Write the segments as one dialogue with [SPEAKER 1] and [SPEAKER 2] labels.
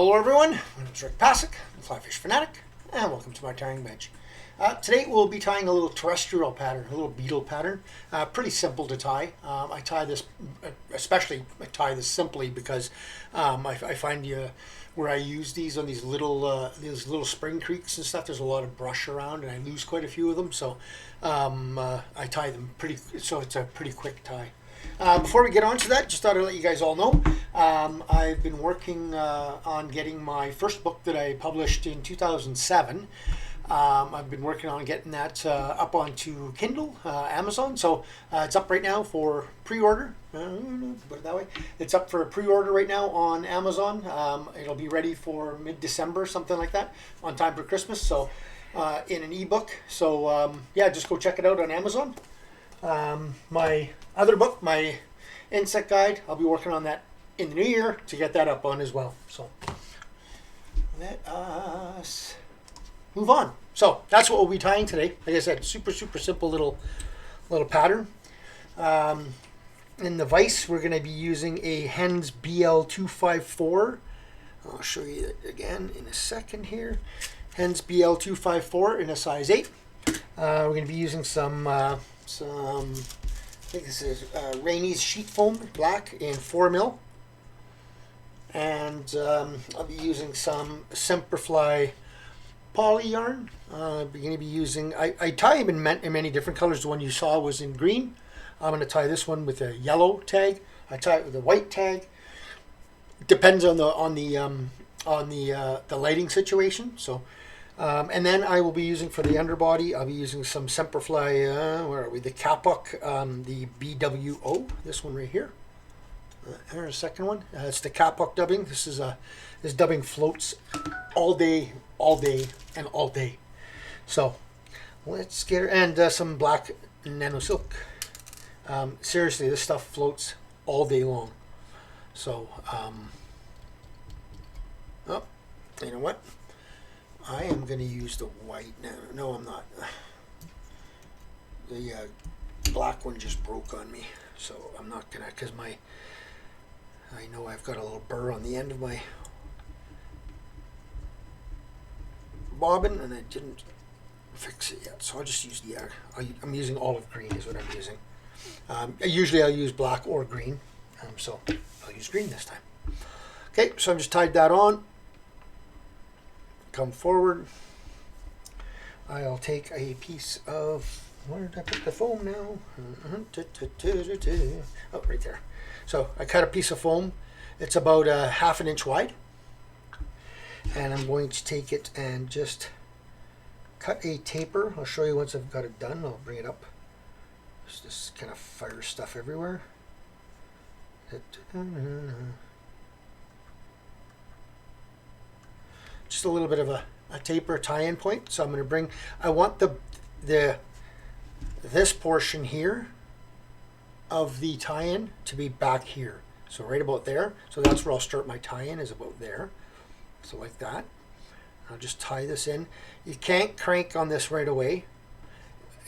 [SPEAKER 1] Hello everyone, my name is Passek, FlyFish Fanatic, and welcome to my tying bench. Today we'll be tying a little terrestrial pattern, a little beetle pattern. Pretty simple to tie. I tie this simply because I find where I use these on these little spring creeks and stuff, there's a lot of brush around and I lose quite a few of them, so I tie them so it's a pretty quick tie. Before we get on to that, just thought I'd let you guys all know, I've been working on getting my first book that I published in 2007. I've been working on getting that up onto Kindle, Amazon, so it's up right now for pre-order. Put it that way. It's up for pre-order right now on Amazon. It'll be ready for mid-December, something like that, on time for Christmas, so in an ebook. So yeah, just go check it out on Amazon. My other book, my insect guide, I'll be working on that in the new year to get that up on as well. So let us move on. So that's what we'll be tying today. Like I said, super simple little pattern. In the vise, we're going to be using a Hends BL254. I'll show you it again in a second here. Hends BL254 in a size 8. We're going to be using some I think this is Renomed sheet foam, black in 4mm. And I'll be using some Semperfli PolyYarn. I'm going to be using, I tie them in many different colors. The one you saw was in green. I'm going to tie this one with a yellow tag. I tie it with a white tag. It depends on the lighting situation. So, and then I will be using for the underbody, I'll be using some Semperfli, where are we? The Kapok, the BWO, this one right here. Here's a second one. It's the Kapok dubbing. This dubbing floats all day, and all day. So let's get her, and some black Nanosilk. Seriously, this stuff floats all day long. So, oh, you know what? I am going to use the white now. No, I'm not. The black one just broke on me, so I'm not going to, because I know I've got a little burr on the end of my bobbin, and I didn't fix it yet, so I'll just use the, I'm using olive green is what I'm using. Usually I'll use black or green, so I'll use green this time. Okay, so I've just tied that on. Come forward. I'll take a piece of, where did I put the foam now? Oh, right there. So I cut a piece of foam. It's about a ½ inch wide. And I'm going to take it and just cut a taper. I'll show you once I've got it done. I'll bring it up. There's this kind of fire stuff everywhere. Just a little bit of a taper tie-in point. So I'm going to bring, I want this portion here of the tie-in to be back here. So right about there. So that's where I'll start my tie-in, is about there. So like that. I'll just tie this in. You can't crank on this right away.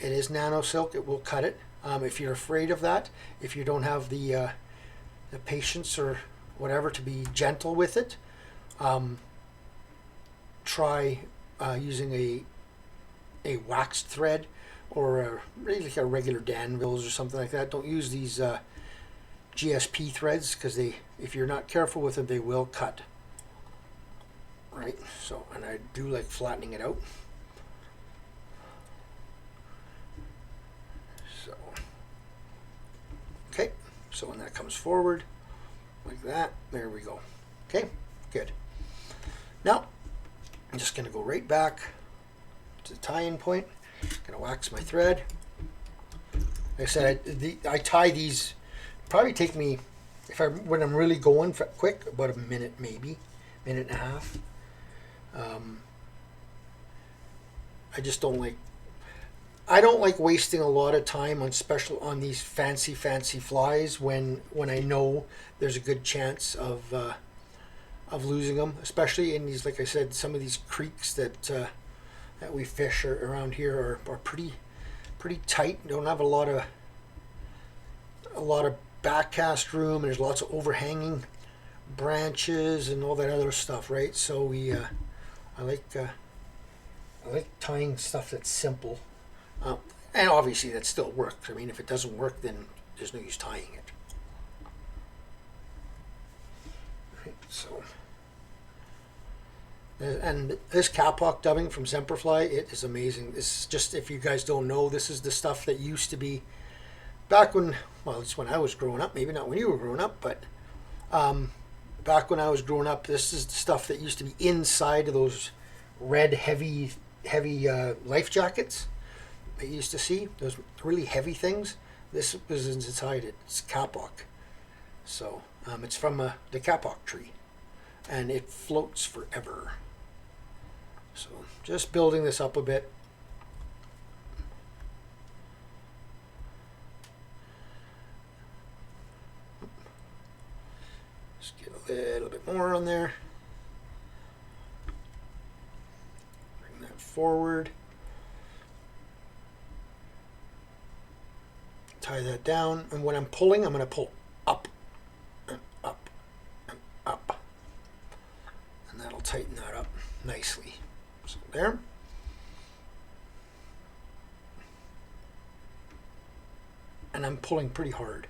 [SPEAKER 1] It is Nanosilk, it will cut it. If you're afraid of that, if you don't have the patience or whatever to be gentle with it, try using a waxed thread or really like a regular Danville's or something like that. Don't use these GSP threads, because if you're not careful with them, they will cut. Right, so, and I do like flattening it out. So, okay, so when that comes forward, like that, there we go. Okay, good. Now, I'm just going to go right back to the tie-in point. Going to wax my thread. Like I said, I tie these, probably take me, when I'm really going quick, about a minute maybe, minute and a half. I just don't like, wasting a lot of time on these fancy flies when I know there's a good chance of losing them, especially in these, like I said, some of these creeks that we fish around here are pretty tight. Don't have a lot of backcast room, and there's lots of overhanging branches and all that other stuff, right? So I like tying stuff that's simple, and obviously that still works. I mean, if it doesn't work, then there's no use tying it. Right, so, and this Kapok dubbing from Semperfli, it is amazing. This is just, if you guys don't know, this is the stuff that used to be back when, well, it's when I was growing up, maybe not when you were growing up, but back when I was growing up, this is the stuff that used to be inside of those red heavy life jackets that you used to see, those really heavy things. This was inside it. It's Kapok. So it's from the Kapok tree, and it floats forever. So just building this up a bit. Just get a little bit more on there. Bring that forward. Tie that down, and when I'm pulling, I'm going to pull up and up and up, and that'll tighten that up nicely. So there. And I'm pulling pretty hard.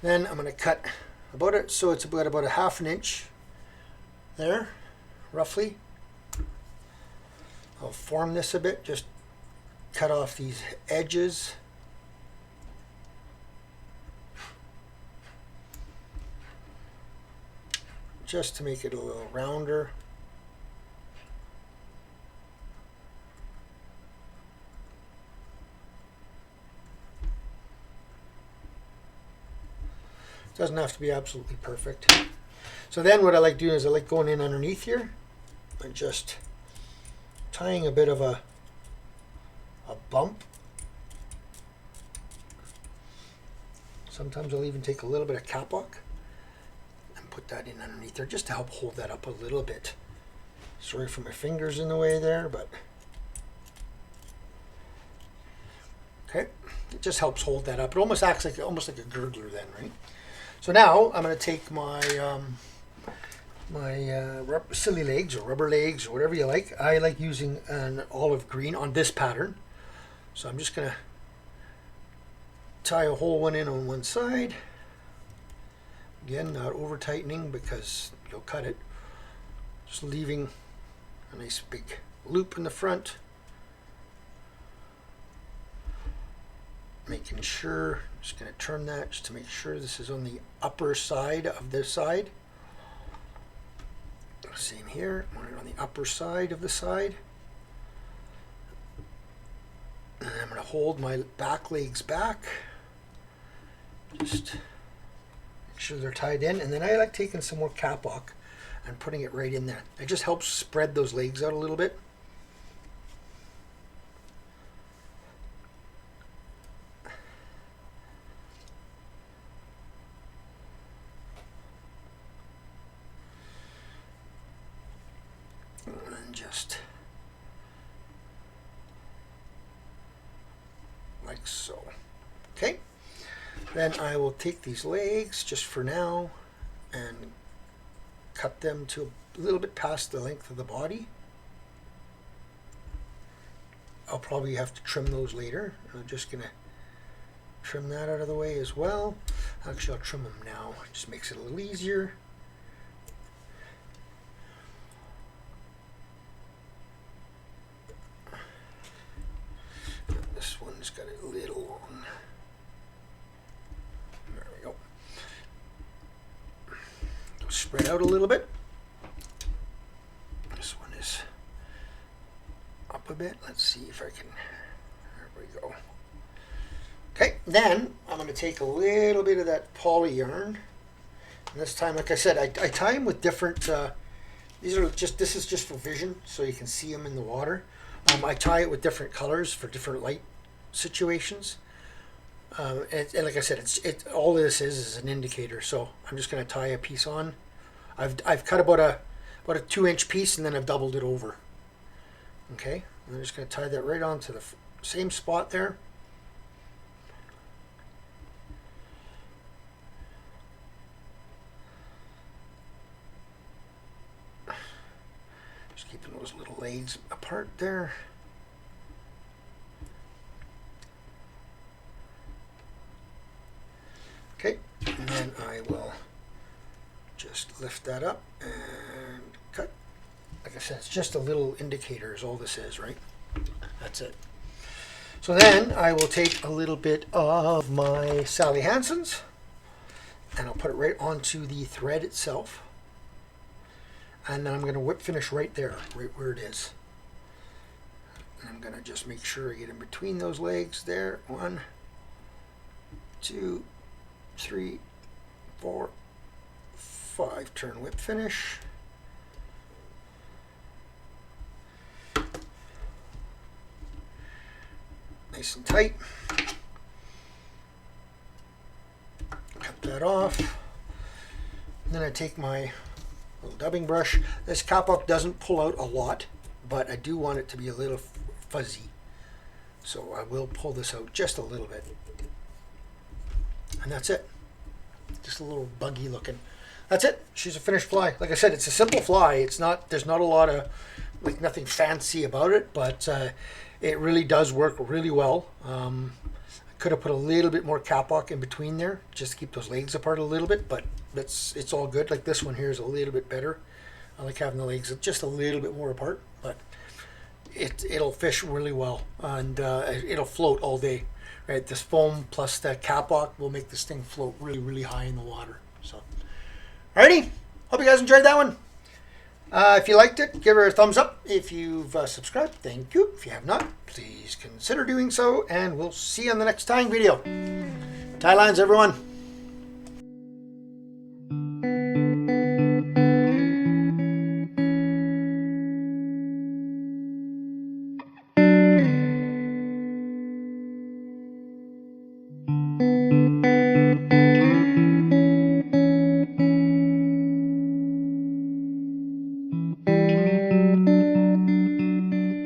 [SPEAKER 1] Then I'm going to cut about it, so it's about a ½ inch there, roughly. I'll form this a bit, just cut off these edges. Just to make it a little rounder. Doesn't have to be absolutely perfect. So then what I like doing is I like going in underneath here and just tying a bit of a bump. Sometimes I'll even take a little bit of Kapok and put that in underneath there just to help hold that up a little bit. Sorry for my fingers in the way there, but okay, it just helps hold that up. It almost acts like almost like a girdler then, right? So now I'm going to take my silly legs or rubber legs or whatever you like. I like using an olive green on this pattern. So I'm just going to tie a whole one in on one side. Again, not over tightening because you'll cut it. Just leaving a nice big loop in the front. Making sure, just going to turn that just to make sure this is on the upper side of this side. Same here, I want it on the upper side of the side. And I'm going to hold my back legs back. Just make sure they're tied in. And then I like taking some more Kapok and putting it right in there. It just helps spread those legs out a little bit. And just like so. Okay. Then I will take these legs just for now and cut them to a little bit past the length of the body. I'll probably have to trim those later. I'm just going to trim that out of the way as well. Actually, I'll trim them now. It just makes it a little easier. This one's got a little long. There we go. Spread out a little bit. This one is up a bit. Let's see if I can. There we go. Okay, then I'm going to take a little bit of that PolyYarn. And this time, like I said, I tie them with different. This is just for vision, so you can see them in the water. I tie it with different colors for different light situations. And like I said, all this is an indicator. So I'm just going to tie a piece on. I've cut about a 2-inch piece, and then I've doubled it over. Okay, and I'm just going to tie that right onto the same spot there. those little legs apart there. Okay, and then I will just lift that up and cut. Like I said, it's just a little indicator is all this is, right? That's it. So then I will take a little bit of my Sally Hansen's and I'll put it right onto the thread itself. And then I'm going to whip finish right there, right where it is. And I'm going to just make sure I get in between those legs there. 1, 2, 3, 4, 5. Turn whip finish. Nice and tight. Cut that off. And then I take my little dubbing brush. This Kapok doesn't pull out a lot, but I do want it to be a little fuzzy. So I will pull this out just a little bit. And that's it. Just a little buggy looking. That's it. She's a finished fly. Like I said, it's a simple fly. It's not, there's not a lot of, like, nothing fancy about it, but it really does work really well. I could have put a little bit more Kapok in between there just to keep those legs apart a little bit, but it's all good. Like this one here is a little bit better. I like having the legs just a little bit more apart, but it'll fish really well, and it'll float all day. Right, this foam plus that Kapok will make this thing float really, really high in the water. So, alrighty, hope you guys enjoyed that one. If you liked it, give her a thumbs up. If you've subscribed, thank you. If you have not, please consider doing so, and we'll see you on the next tying video. Tie lines, everyone.